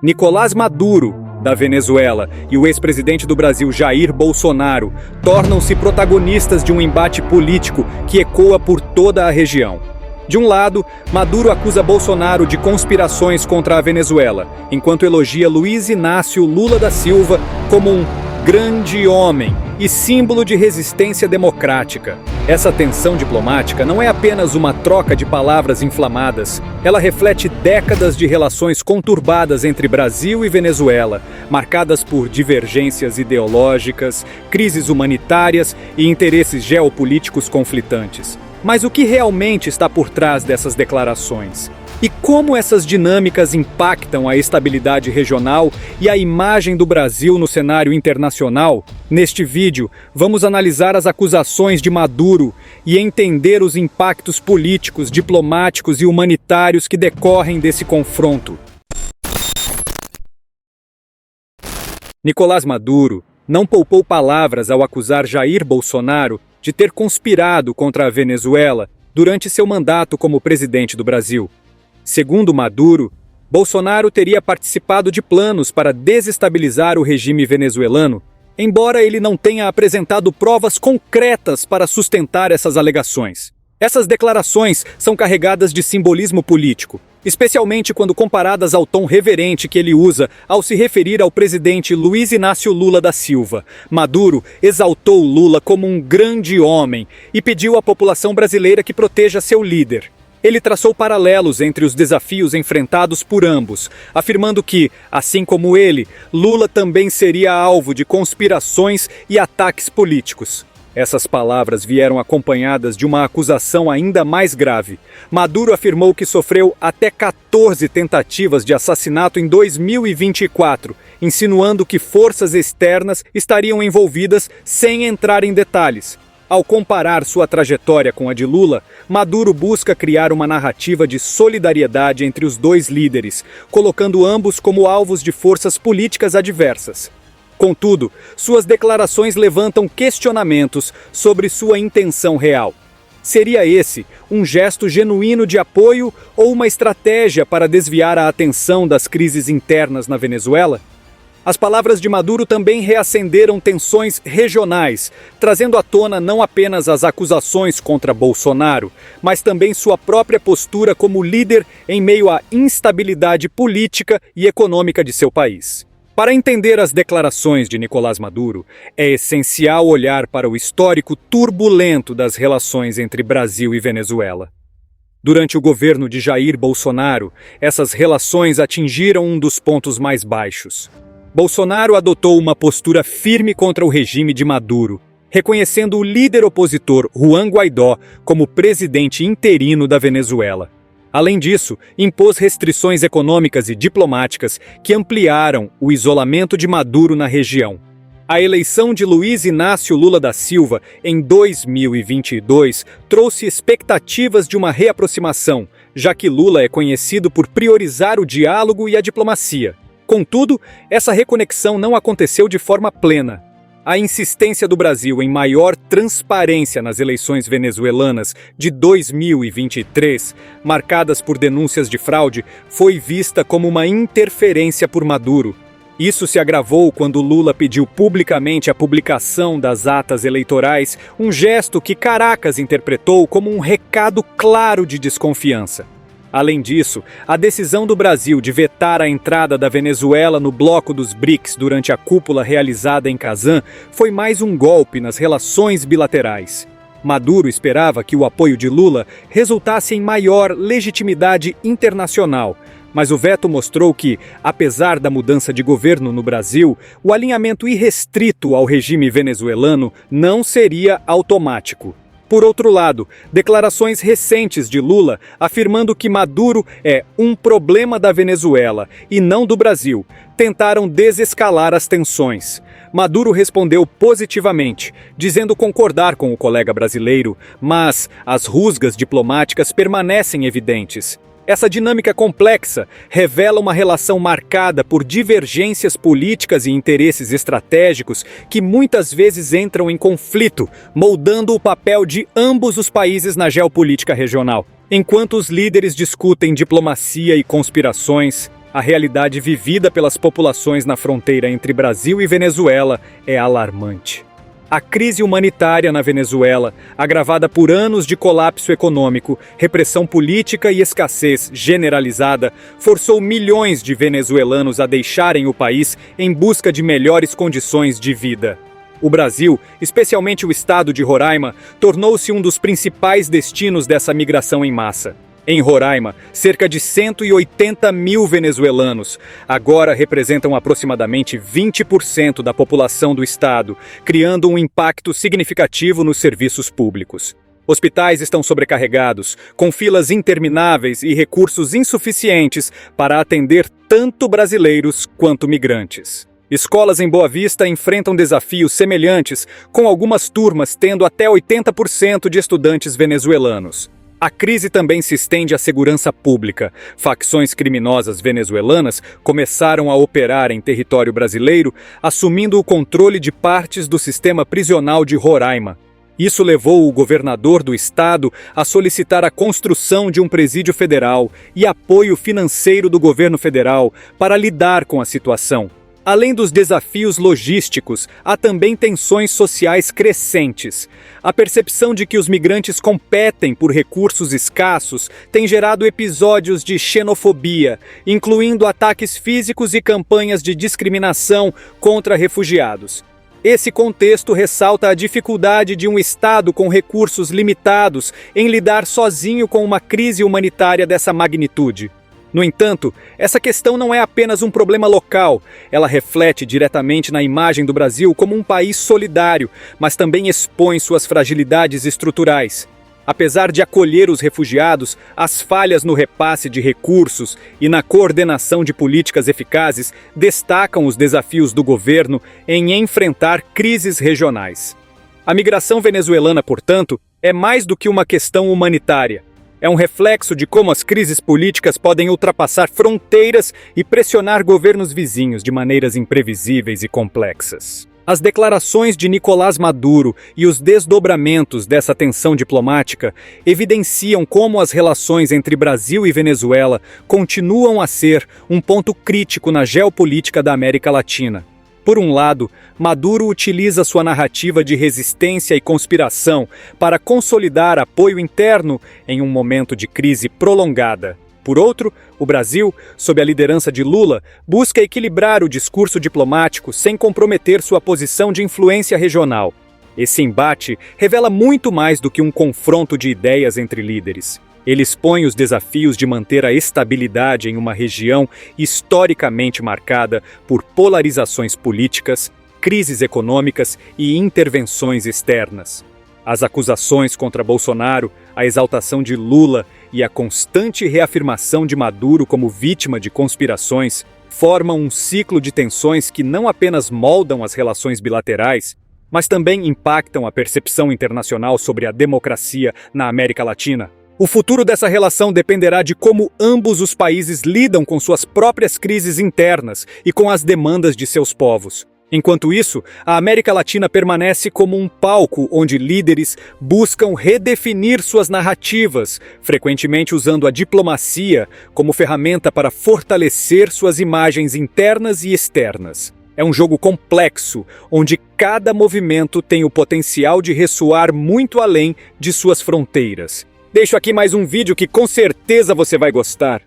Nicolás Maduro, da Venezuela, e o ex-presidente do Brasil, Jair Bolsonaro, tornam-se protagonistas de um embate político que ecoa por toda a região. De um lado, Maduro acusa Bolsonaro de conspirações contra a Venezuela, enquanto elogia Luiz Inácio Lula da Silva como um grande homem e símbolo de resistência democrática. Essa tensão diplomática não é apenas uma troca de palavras inflamadas, ela reflete décadas de relações conturbadas entre Brasil e Venezuela, marcadas por divergências ideológicas, crises humanitárias e interesses geopolíticos conflitantes. Mas o que realmente está por trás dessas declarações? E como essas dinâmicas impactam a estabilidade regional e a imagem do Brasil no cenário internacional? Neste vídeo, vamos analisar as acusações de Maduro e entender os impactos políticos, diplomáticos e humanitários que decorrem desse confronto. Nicolás Maduro não poupou palavras ao acusar Jair Bolsonaro de ter conspirado contra a Venezuela durante seu mandato como presidente do Brasil. Segundo Maduro, Bolsonaro teria participado de planos para desestabilizar o regime venezuelano, embora ele não tenha apresentado provas concretas para sustentar essas alegações. Essas declarações são carregadas de simbolismo político, especialmente quando comparadas ao tom reverente que ele usa ao se referir ao presidente Luiz Inácio Lula da Silva. Maduro exaltou Lula como um grande homem e pediu à população brasileira que proteja seu líder. Ele traçou paralelos entre os desafios enfrentados por ambos, afirmando que, assim como ele, Lula também seria alvo de conspirações e ataques políticos. Essas palavras vieram acompanhadas de uma acusação ainda mais grave. Maduro afirmou que sofreu até 14 tentativas de assassinato em 2024, insinuando que forças externas estariam envolvidas sem entrar em detalhes. Ao comparar sua trajetória com a de Lula, Maduro busca criar uma narrativa de solidariedade entre os dois líderes, colocando ambos como alvos de forças políticas adversas. Contudo, suas declarações levantam questionamentos sobre sua intenção real. Seria esse um gesto genuíno de apoio ou uma estratégia para desviar a atenção das crises internas na Venezuela? As palavras de Maduro também reacenderam tensões regionais, trazendo à tona não apenas as acusações contra Bolsonaro, mas também sua própria postura como líder em meio à instabilidade política e econômica de seu país. Para entender as declarações de Nicolás Maduro, é essencial olhar para o histórico turbulento das relações entre Brasil e Venezuela. Durante o governo de Jair Bolsonaro, essas relações atingiram um dos pontos mais baixos. Bolsonaro adotou uma postura firme contra o regime de Maduro, reconhecendo o líder opositor Juan Guaidó como presidente interino da Venezuela. Além disso, impôs restrições econômicas e diplomáticas que ampliaram o isolamento de Maduro na região. A eleição de Luiz Inácio Lula da Silva em 2022 trouxe expectativas de uma reaproximação, já que Lula é conhecido por priorizar o diálogo e a diplomacia. Contudo, essa reconexão não aconteceu de forma plena. A insistência do Brasil em maior transparência nas eleições venezuelanas de 2023, marcadas por denúncias de fraude, foi vista como uma interferência por Maduro. Isso se agravou quando Lula pediu publicamente a publicação das atas eleitorais, um gesto que Caracas interpretou como um recado claro de desconfiança. Além disso, a decisão do Brasil de vetar a entrada da Venezuela no bloco dos BRICS durante a cúpula realizada em Kazan foi mais um golpe nas relações bilaterais. Maduro esperava que o apoio de Lula resultasse em maior legitimidade internacional, mas o veto mostrou que, apesar da mudança de governo no Brasil, o alinhamento irrestrito ao regime venezuelano não seria automático. Por outro lado, declarações recentes de Lula afirmando que Maduro é um problema da Venezuela e não do Brasil, tentaram desescalar as tensões. Maduro respondeu positivamente, dizendo concordar com o colega brasileiro, mas as rusgas diplomáticas permanecem evidentes. Essa dinâmica complexa revela uma relação marcada por divergências políticas e interesses estratégicos que muitas vezes entram em conflito, moldando o papel de ambos os países na geopolítica regional. Enquanto os líderes discutem diplomacia e conspirações, a realidade vivida pelas populações na fronteira entre Brasil e Venezuela é alarmante. A crise humanitária na Venezuela, agravada por anos de colapso econômico, repressão política e escassez generalizada, forçou milhões de venezuelanos a deixarem o país em busca de melhores condições de vida. O Brasil, especialmente o estado de Roraima, tornou-se um dos principais destinos dessa migração em massa. Em Roraima, cerca de 180 mil venezuelanos agora representam aproximadamente 20% da população do estado, criando um impacto significativo nos serviços públicos. Hospitais estão sobrecarregados, com filas intermináveis e recursos insuficientes para atender tanto brasileiros quanto migrantes. Escolas em Boa Vista enfrentam desafios semelhantes, com algumas turmas tendo até 80% de estudantes venezuelanos. A crise também se estende à segurança pública. Facções criminosas venezuelanas começaram a operar em território brasileiro, assumindo o controle de partes do sistema prisional de Roraima. Isso levou o governador do estado a solicitar a construção de um presídio federal e apoio financeiro do governo federal para lidar com a situação. Além dos desafios logísticos, há também tensões sociais crescentes. A percepção de que os migrantes competem por recursos escassos tem gerado episódios de xenofobia, incluindo ataques físicos e campanhas de discriminação contra refugiados. Esse contexto ressalta a dificuldade de um Estado com recursos limitados em lidar sozinho com uma crise humanitária dessa magnitude. No entanto, essa questão não é apenas um problema local, ela reflete diretamente na imagem do Brasil como um país solidário, mas também expõe suas fragilidades estruturais. Apesar de acolher os refugiados, as falhas no repasse de recursos e na coordenação de políticas eficazes destacam os desafios do governo em enfrentar crises regionais. A migração venezuelana, portanto, é mais do que uma questão humanitária. É um reflexo de como as crises políticas podem ultrapassar fronteiras e pressionar governos vizinhos de maneiras imprevisíveis e complexas. As declarações de Nicolás Maduro e os desdobramentos dessa tensão diplomática evidenciam como as relações entre Brasil e Venezuela continuam a ser um ponto crítico na geopolítica da América Latina. Por um lado, Maduro utiliza sua narrativa de resistência e conspiração para consolidar apoio interno em um momento de crise prolongada. Por outro, o Brasil, sob a liderança de Lula, busca equilibrar o discurso diplomático sem comprometer sua posição de influência regional. Esse embate revela muito mais do que um confronto de ideias entre líderes. Ele expõe os desafios de manter a estabilidade em uma região historicamente marcada por polarizações políticas, crises econômicas e intervenções externas. As acusações contra Bolsonaro, a exaltação de Lula e a constante reafirmação de Maduro como vítima de conspirações formam um ciclo de tensões que não apenas moldam as relações bilaterais, mas também impactam a percepção internacional sobre a democracia na América Latina. O futuro dessa relação dependerá de como ambos os países lidam com suas próprias crises internas e com as demandas de seus povos. Enquanto isso, a América Latina permanece como um palco onde líderes buscam redefinir suas narrativas, frequentemente usando a diplomacia como ferramenta para fortalecer suas imagens internas e externas. É um jogo complexo, onde cada movimento tem o potencial de ressoar muito além de suas fronteiras. Deixo aqui mais um vídeo que com certeza você vai gostar.